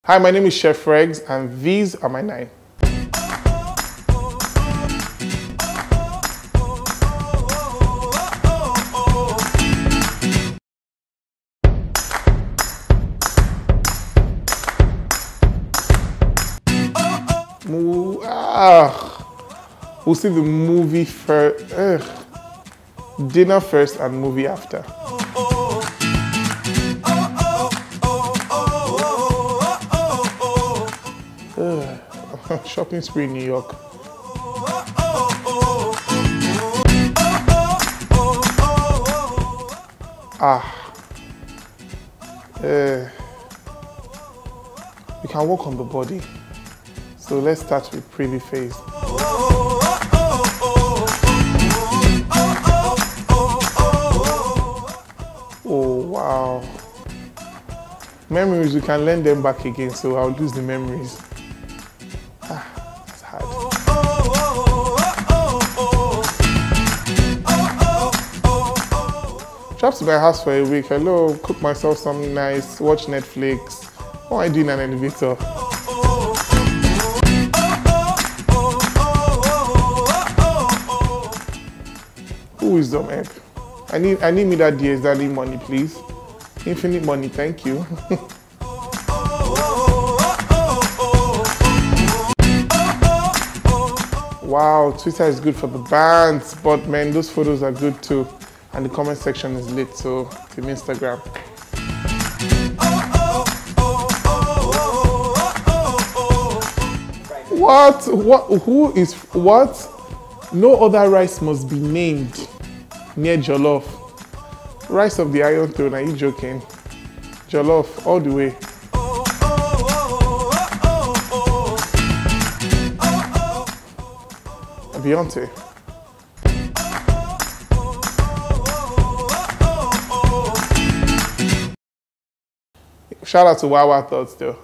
Hi, my name is Chef Fregz, and these are my 9. We'll see the movie first, dinner first and movie after. Shopping spree in New York. We can work on the body. So let's start with pretty face. Oh wow. Memories, we can learn them back again, so I'll lose the memories. It's hard. Trapped to my house for a week. Hello, cook myself something nice, watch Netflix. What am I doing in an elevator? Wisdom egg. I need me that DSD money, please. Infinite money, thank you. Wow, Twitter is good for the bands, but man, those photos are good too. And the comment section is lit, so Team Instagram. What? Who is what? No other rice must be named near jollof. Rice of the Iron Throne, are you joking? Jollof, all the way. Beyonce. Shout out to Wawa Thoughts though.